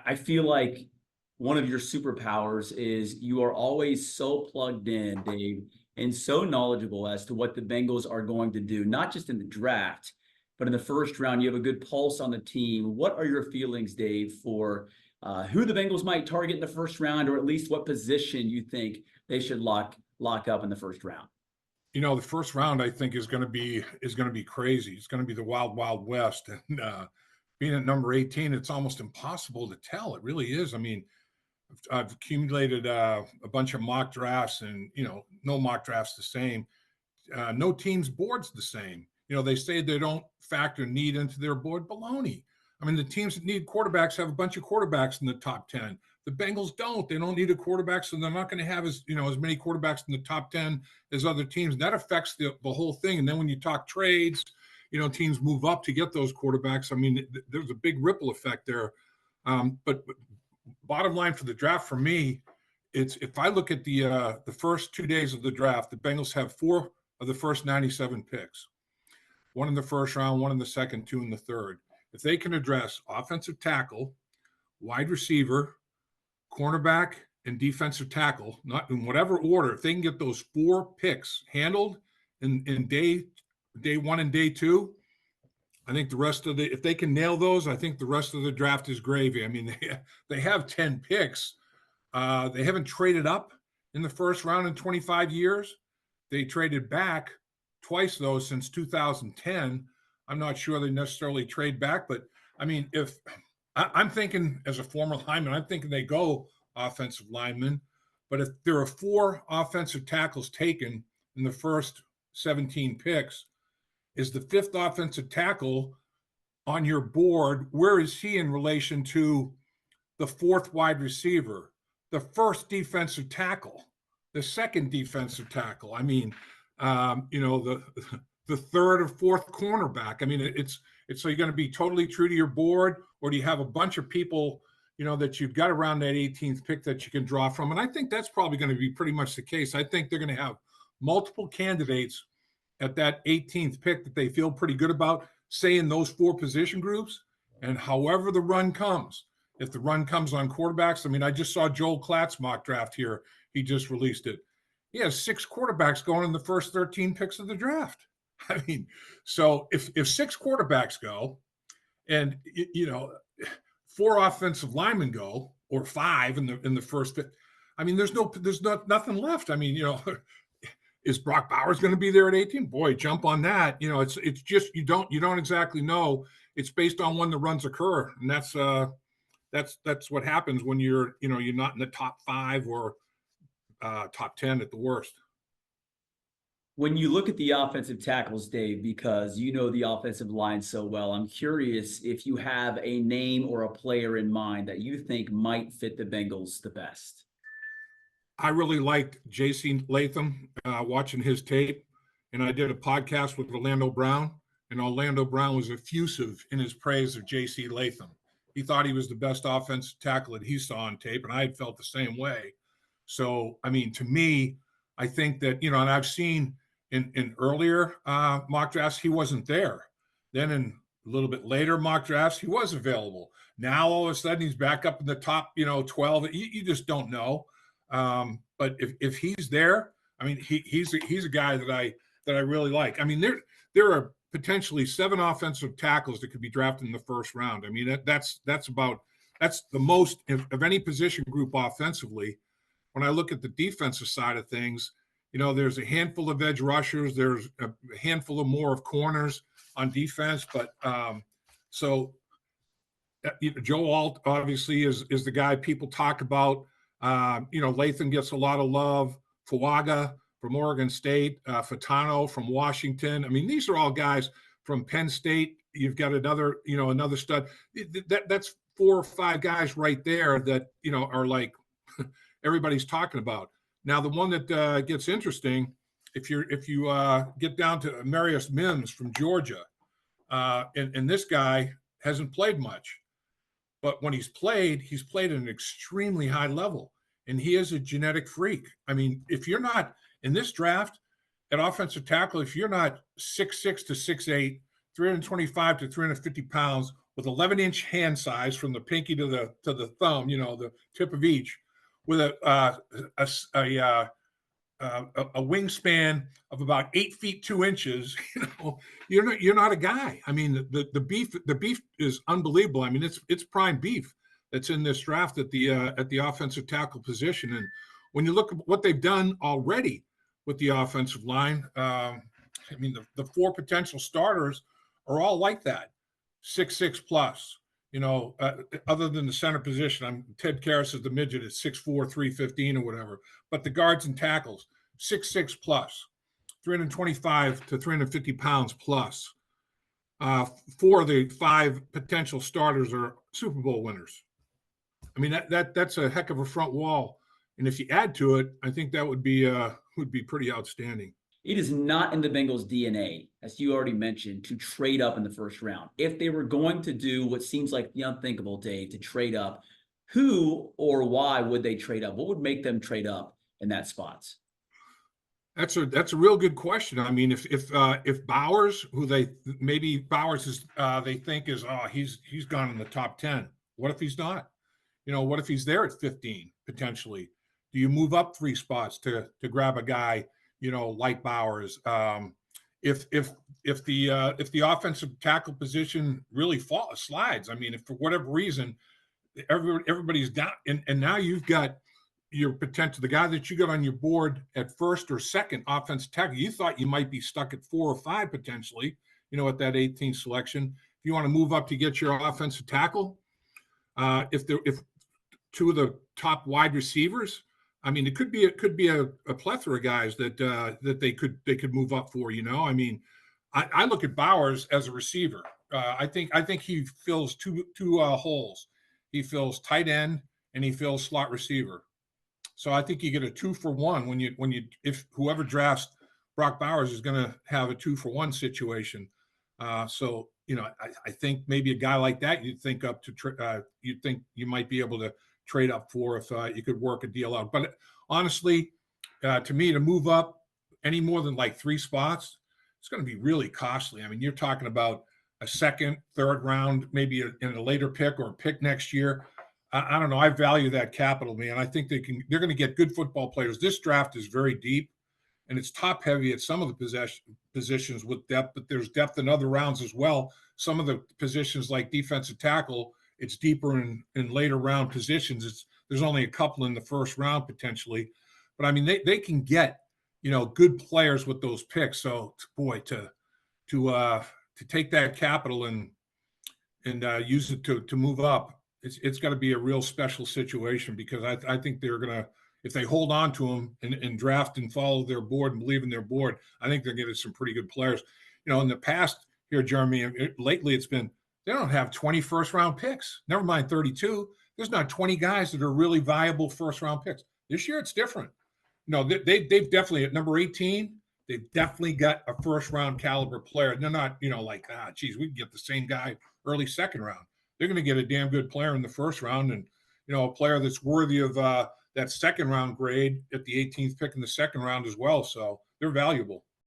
I feel like one of your superpowers is you are always so plugged in, Dave, and so knowledgeable as to what the Bengals are going to do, not just in the draft, but in the first round. You have a good pulse on the team. What are your feelings, Dave, for who the Bengals might target in the first round, or at least what position you think they should lock up in the first round? The first round I think is going to be crazy. It's going to be the wild, wild west, and being at number 18, it's almost impossible to tell. It really is. I mean, I've accumulated a bunch of mock drafts, and no mock drafts the same. No team's board's the same. They say they don't factor need into their board. Baloney. I mean, the teams that need quarterbacks have a bunch of quarterbacks in the top 10. The Bengals don't. They don't need a quarterback, so they're not going to have as many quarterbacks in the top 10 as other teams. And that affects the whole thing. And then when you talk trades, teams move up to get those quarterbacks. I mean, there's a big ripple effect there. But bottom line for the draft for me, it's if I look at the first 2 days of the draft, the Bengals have 4 of the first 97 picks. 1 in the first round, 1 in the second, 2 in the third. If they can address offensive tackle, wide receiver, cornerback, and defensive tackle, not in whatever order, if they can get those 4 picks handled in day 1 and day 2, I think the rest of if they can nail those, I think the rest of the draft is gravy. I mean, they have 10 picks. They haven't traded up in the first round in 25 years. They traded back twice, though, since 2010. I'm not sure they necessarily trade back, but I mean, if I'm thinking as a former lineman, I'm thinking they go offensive lineman. But if there are 4 offensive tackles taken in the first 17 picks, is the 5th offensive tackle on your board? Where is he in relation to the 4th wide receiver, the 1st defensive tackle, the 2nd defensive tackle? I mean, the 3rd or 4th cornerback. I mean, it's so you're going to be totally true to your board, or do you have a bunch of people, that you've got around that 18th pick that you can draw from? And I think that's probably going to be pretty much the case. I think they're going to have multiple candidates at that 18th pick that they feel pretty good about, say in those 4 position groups. And however the run comes, if the run comes on quarterbacks, I mean, I just saw Joel Klatt's mock draft here. He just released it. He has 6 quarterbacks going in the first 13 picks of the draft. I mean, so if 6 quarterbacks go, and 4 offensive linemen go, or 5 in the first pick, I mean, there's nothing left. I mean, is Brock Bowers going to be there at 18? Boy, jump on that. It's just you don't exactly know. It's based on when the runs occur, and that's what happens when you're not in the top 5 or top 10 at the worst. When you look at the offensive tackles, Dave, because you know the offensive line so well, I'm curious if you have a name or a player in mind that you think might fit the Bengals the best. I really liked J.C. Latham, watching his tape, and I did a podcast with Orlando Brown, and Orlando Brown was effusive in his praise of J.C. Latham. He thought he was the best offensive tackle that he saw on tape, and I had felt the same way. So, I mean, to me, I think that, and I've seen in earlier mock drafts, he wasn't there. Then in a little bit later mock drafts, he was available. Now, all of a sudden, he's back up in the top, 12. You just don't know. But if he's there, I mean, he's a guy that I really like. I mean, there are potentially 7 offensive tackles that could be drafted in the first round. I mean, that's the most of any position group offensively. When I look at the defensive side of things, there's a handful of edge rushers, there's a handful of more of corners on defense, but so Joe Alt obviously is the guy people talk about. Latham gets a lot of love. Fuaga from Oregon State, Fatano from Washington. I mean, these are all guys from Penn State. You've got another stud. That's 4 or 5 guys right there that, are like everybody's talking about. Now, the one that gets interesting, if you get down to Marius Mims from Georgia, and this guy hasn't played much. But when he's played at an extremely high level, and he is a genetic freak. I mean, if you're not in this draft at offensive tackle, if you're not 6'6" to 6'8", 325 to 350 pounds, with 11-inch hand size from the pinky to the thumb, the tip of each, with a wingspan of about 8 feet 2 inches. You're not a guy. I mean, the beef is unbelievable. I mean, it's prime beef that's in this draft at the offensive tackle position. And when you look at what they've done already with the offensive line, I mean, the four potential starters are all like that, 6'6" plus. Other than the center position, Ted Karras is the midget at 6'4", 315 or whatever. But the guards and tackles, 6'6" plus, 325 to 350 pounds plus. Four of the five potential starters are Super Bowl winners. I mean, that's a heck of a front wall. And if you add to it, I think that would be pretty outstanding. It is not in the Bengals' DNA, as you already mentioned, to trade up in the first round. If they were going to do what seems like the unthinkable, Dave, to trade up, who or why would they trade up? What would make them trade up in that spots? That's a real good question. I mean, if Bowers, Bowers is they think is he's gone in the top 10. What if he's not? What if he's there at 15 potentially? Do you move up 3 spots to grab a guy, like Bowers? If the offensive tackle position really slides, I mean, if for whatever reason everybody's down, and now you've got your potential, the guy that you got on your board at first or second offensive tackle, you thought you might be stuck at 4 or 5 potentially, at that 18th selection. If you want to move up to get your offensive tackle, if 2 of the top wide receivers, I mean, it could be a plethora of guys that they could move up for. I mean, I look at Bowers as a receiver. I think he fills two holes. He fills tight end and he fills slot receiver. So I think you get a 2-for-1 if whoever drafts Brock Bowers is going to have a 2-for-1 situation. So I think maybe a guy like that you'd think you'd think you might be able to trade up for if you could work a deal out. But honestly, to me, to move up any more than like 3 spots, it's going to be really costly. I mean, you're talking about a second, third round, maybe in a later pick or a pick next year. I don't know. I value that capital, man. I think they're going to get good football players. This draft is very deep, and it's top heavy at some of the positions with depth, but there's depth in other rounds as well. Some of the positions like defensive tackle, it's deeper in later round positions. There's only a couple in the first round potentially, but I mean they can get good players with those picks. So boy, to take that capital and use it to move up, it's got to be a real special situation, because I think they're gonna, if they hold on to them and draft and follow their board and believe in their board, I think they're getting some pretty good players. In the past here, Jeremy, lately it's been, they don't have 20 first-round picks. Never mind 32. There's not 20 guys that are really viable first-round picks. This year it's different. They've definitely, at number 18, they've definitely got a first-round caliber player. They're not, like, geez, we can get the same guy early second round. They're going to get a damn good player in the first round, and, a player that's worthy of that second-round grade at the 18th pick in the second round as well. So they're valuable.